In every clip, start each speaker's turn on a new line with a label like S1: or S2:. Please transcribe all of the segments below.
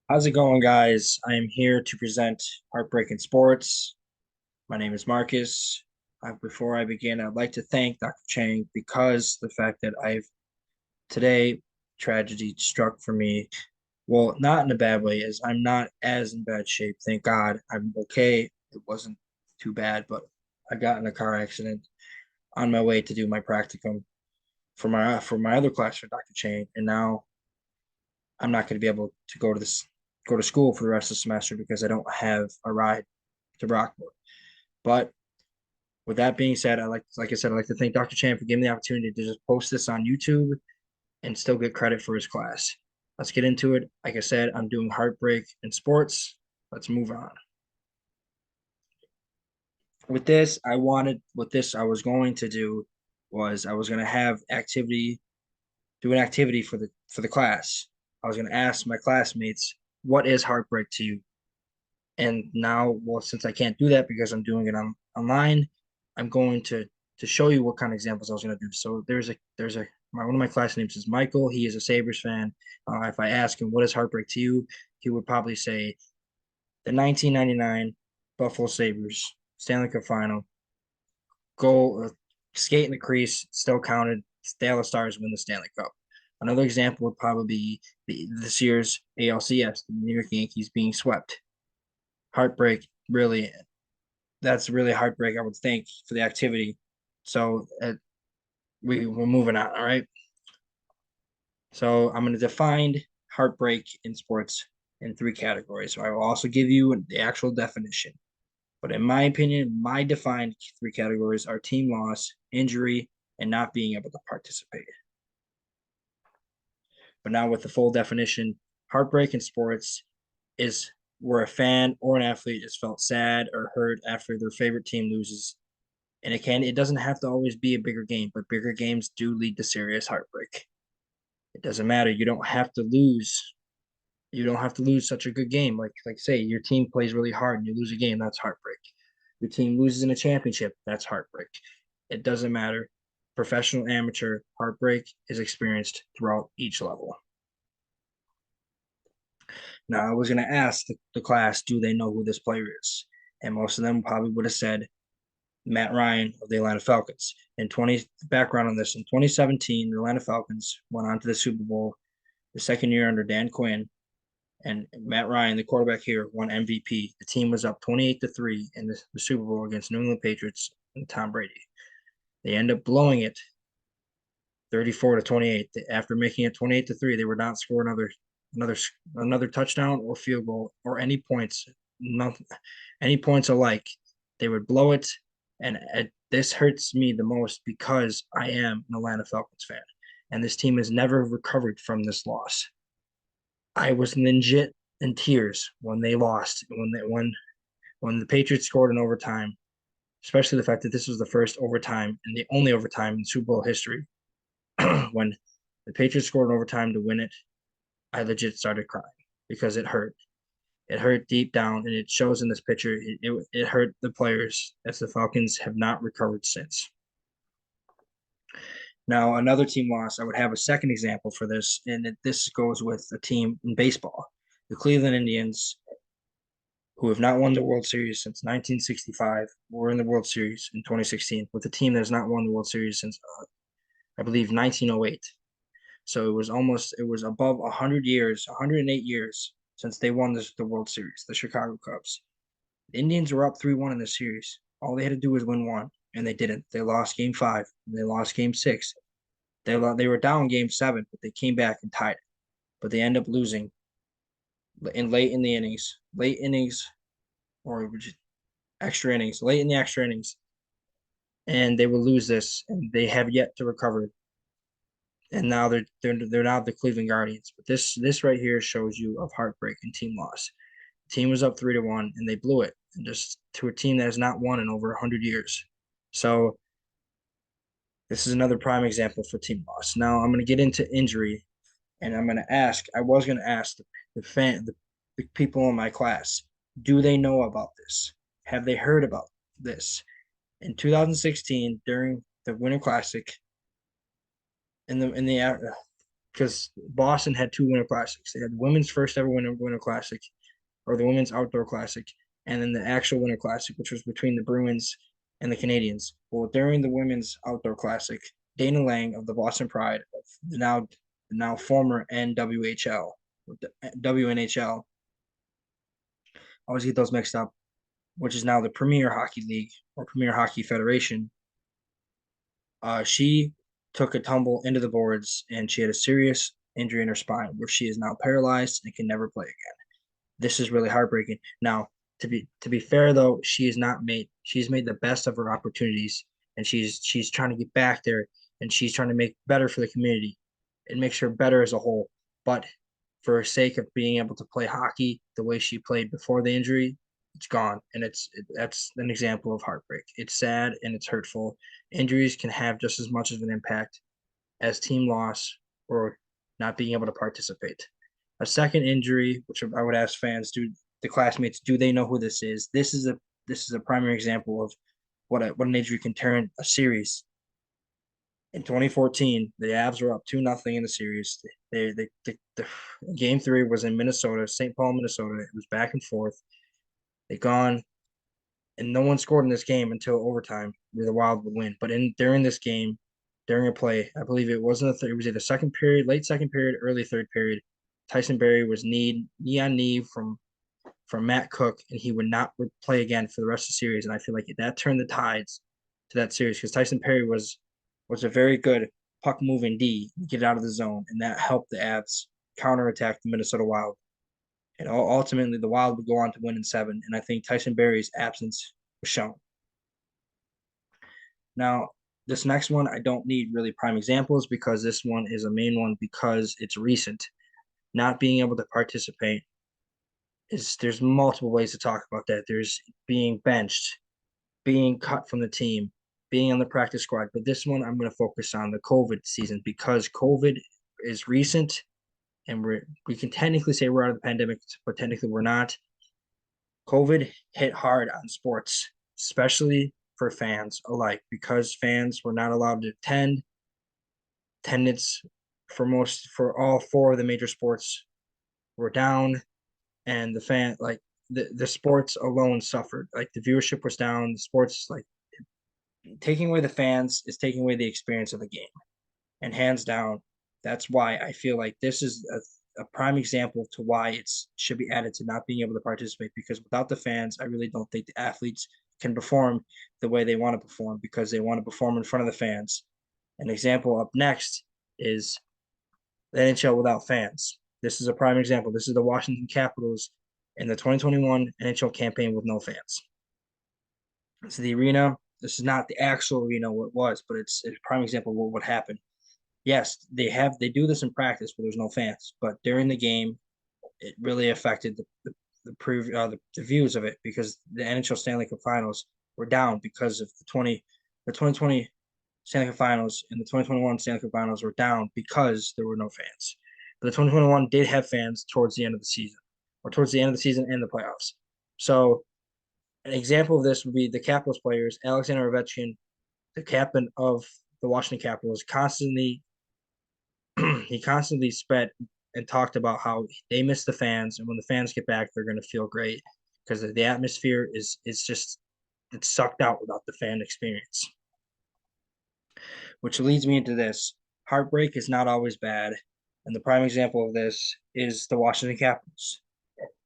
S1: How's it going, guys? I am here to present Heartbreak in Sports. My name is Marcus. Before I begin, I'd like to thank Dr. Chang because the fact that today tragedy struck for me. Well, not in a bad way, as I'm not as in bad shape. Thank God. I'm okay. It wasn't too bad, but I got in a car accident on my way to do my practicum for my other class for Dr. Chang, and now I'm not going to be able to go to school for the rest of the semester because I don't have a ride to Brockport. But with that being said, like I said, I'd like to thank Dr. Chan for giving me the opportunity to just post this on YouTube and still get credit for his class. Let's get into it. Like I said, I'm doing Heartbreak in Sports. Let's move on. With this I was going to do was I was going to do an activity for the class. I was going to ask my classmates, what is heartbreak to you? And now, well, since I can't do that because I'm doing it online, I'm going to show you what kind of examples I was going to do. So one of my class names is Michael. He is a Sabres fan. If I ask him what is heartbreak to you, he would probably say the 1999 Buffalo Sabres Stanley Cup Final goal, skate in the crease, still counted. Dallas Stars win the Stanley Cup. Another example would probably be this year's ALCS, the New York Yankees being swept. Heartbreak, really, that's really heartbreak, I would think, for the activity. So we're moving on. All right. So I'm going to define heartbreak in sports in three categories. So I will also give you the actual definition. But in my opinion, my defined three categories are team loss, injury, and not being able to participate. But now with the full definition, heartbreak in sports is where a fan or an athlete is felt sad or hurt after their favorite team loses. And it doesn't have to always be a bigger game, but bigger games do lead to serious heartbreak. It doesn't matter. You don't have to lose. You don't have to lose such a good game. Like say your team plays really hard and you lose a game, that's heartbreak. Your team loses in a championship, that's heartbreak. It doesn't matter. Professional, amateur, heartbreak is experienced throughout each level. Now, I was going to ask the class, do they know who this player is? And most of them probably would have said Matt Ryan of the Atlanta Falcons. In 20 background on this, in 2017, the Atlanta Falcons went on to the Super Bowl the second year under Dan Quinn, and Matt Ryan, the quarterback here, won MVP. The team was up 28-3 in the Super Bowl against New England Patriots and Tom Brady. They end up blowing it 34-28. After making it 28-3, they would not score another another touchdown or field goal or any points, nothing, any points alike. They would blow it, and this hurts me the most because I am an Atlanta Falcons fan, and this team has never recovered from this loss. I was legit in tears when they lost, when the Patriots scored in overtime, especially the fact that this was the first overtime and the only overtime in Super Bowl history. When the Patriots scored in overtime to win it, I legit started crying because it hurt. It hurt deep down, and it shows in this picture. It hurt the players as the Falcons have not recovered since. Now, another team loss, I would have a second example for this, and this goes with a team in baseball, the Cleveland Indians, who have not won the World Series since 1965, were in the World Series in 2016 with a team that has not won the World Series since, I believe, 1908. So it was above 100 years, 108 years since they won the World Series, the Chicago Cubs. The Indians were up 3-1 in the series. All they had to do was win one, and they didn't. They lost game five, and they lost game six. They were down game seven, but they came back and tied it. But they end up losing late in the innings, or extra innings, late in the extra innings, and they will lose this, and they have yet to recover. And now they're now the Cleveland Guardians. But this right here shows you of heartbreak and team loss. The team was up 3-1, and they blew it, and just to a team that has not won in over 100 years. So this is another prime example for team loss. Now I'm going to get into injury, and I'm going to ask. I was going to ask the people in my class, do they know about this? Have they heard about this? In 2016, during the Winter Classic, in the because Boston had two Winter Classics. They had the women's first ever Winter Classic, or the Women's Outdoor Classic, and then the actual Winter Classic, which was between the Bruins and the Canadians. Well, during the Women's Outdoor Classic, Dana Lang of the Boston Pride, now former NWHL, WNHL, I always get those mixed up, which is now the Premier Hockey League or Premier Hockey Federation. She took a tumble into the boards and she had a serious injury in her spine where she is now paralyzed and can never play again. This is really heartbreaking. Now, to be fair though, she's made the best of her opportunities and she's trying to get back there and she's trying to make better for the community. It makes her better as a whole. But for sake of being able to play hockey the way she played before the injury, it's gone. And that's an example of heartbreak. It's sad and it's hurtful. Injuries can have just as much of an impact as team loss or not being able to participate. A second injury, which I would ask fans, the classmates, do they know who this is? This is a primary example of what an injury can turn a series. In 2014, the Avs were up 2-0 in the series. The game three was in Minnesota, St. Paul, Minnesota. It was back and forth. They gone, and no one scored in this game until overtime, where the Wild would win. But during this game, during a play, I believe it wasn't it was either second period, late second period, early third period. Tyson Barrie was knee on knee from Matt Cook, and he would not play again for the rest of the series. And I feel like that turned the tides to that series because Tyson Barrie was a very good puck moving D, get out of the zone, and that helped the Avs counterattack the Minnesota Wild. And ultimately, the Wild would go on to win in 7. And I think Tyson Barrie's absence was shown. Now, this next one, I don't need really prime examples because this one is a main one because it's recent. Not being able to participate there's multiple ways to talk about that. There's being benched, being cut from the team, being on the practice squad. But this one, I'm going to focus on the COVID season because COVID is recent and we can technically say we're out of the pandemic, but technically we're not. COVID hit hard on sports, especially for fans alike, because fans were not allowed to attend. Attendance for all 4 of the major sports were down, and the sports alone suffered. Like the viewership was down. The sports, like, taking away the fans is taking away the experience of the game, and hands down, that's why I feel like this is a prime example to why it should be added to not being able to participate, because without the fans, I really don't think the athletes can perform the way they want to perform because they want to perform in front of the fans. An example up next is the NHL without fans. This is a prime example. This is the Washington Capitals in the 2021 NHL campaign with no fans. So the arena, this is not the actual arena what it was, but it's a prime example of what would happen. Yes, they do this in practice where there's no fans, but during the game, it really affected the views of it because the NHL Stanley Cup Finals were down because of the 2020 Stanley Cup Finals and the 2021 Stanley Cup Finals were down because there were no fans. But the 2021 did have fans towards the end of the season, or towards the end of the season and the playoffs. So an example of this would be the Capitals players, Alexander Ovechkin, the captain of the Washington Capitals, he constantly spread and talked about how they miss the fans, and when the fans get back, they're going to feel great because the atmosphere it's sucked out without the fan experience. Which leads me into this. Heartbreak is not always bad, and the prime example of this is the Washington Capitals.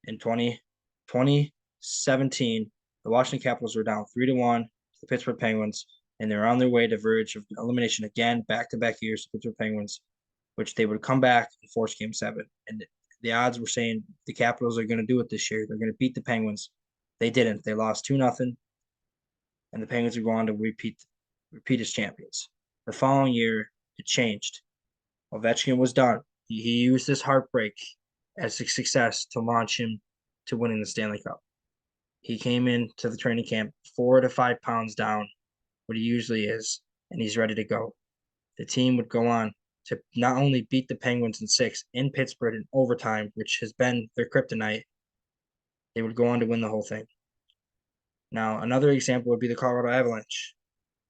S1: In 2017, the Washington Capitals were down 3-1 to the Pittsburgh Penguins, and they were on their way to verge of elimination again, back-to-back years to Pittsburgh Penguins, which they would come back and force Game 7. And the odds were saying the Capitals are going to do it this year. They're going to beat the Penguins. They didn't. They lost 2-0, and the Penguins would go on to repeat as champions. The following year, it changed. Ovechkin was done. He used this heartbreak as a success to launch him to winning the Stanley Cup. He came into the training camp 4 to 5 pounds down, what he usually is, and he's ready to go. The team would go on to not only beat the Penguins in 6 in Pittsburgh in overtime, which has been their kryptonite, they would go on to win the whole thing. Now, another example would be the Colorado Avalanche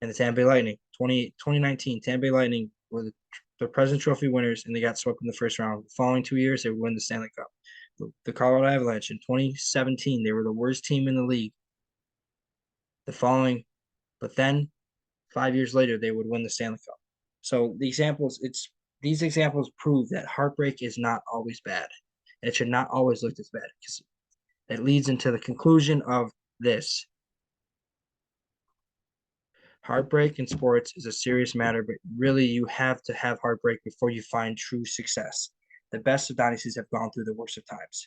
S1: and the Tampa Bay Lightning. 2019, Tampa Bay Lightning were the President Trophy winners, and they got swept in the first round. The following 2 years, they would win the Stanley Cup. The Colorado Avalanche in 2017, they were the worst team in the league. But then 5 years later, they would win the Stanley Cup. So these examples prove that heartbreak is not always bad, and it should not always look this bad, because that leads into the conclusion of this. Heartbreak in sports is a serious matter, but really you have to have heartbreak before you find true success. The best of dynasties have gone through the worst of times.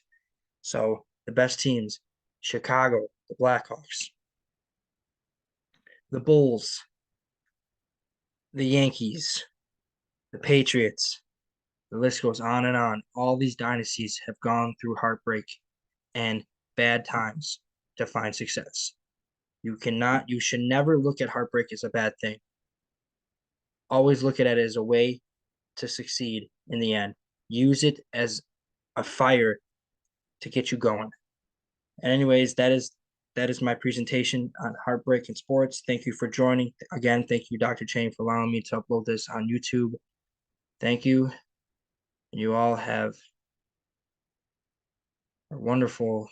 S1: So the best teams, Chicago, the Blackhawks, the Bulls, the Yankees, the Patriots, the list goes on and on. All these dynasties have gone through heartbreak and bad times to find success. You should never look at heartbreak as a bad thing. Always look at it as a way to succeed in the end. Use it as a fire to get you going. And anyways, that is my presentation on heartbreak in sports. Thank you for joining. Again, thank you, Dr. Chain, for allowing me to upload this on YouTube. Thank you. And you all have a wonderful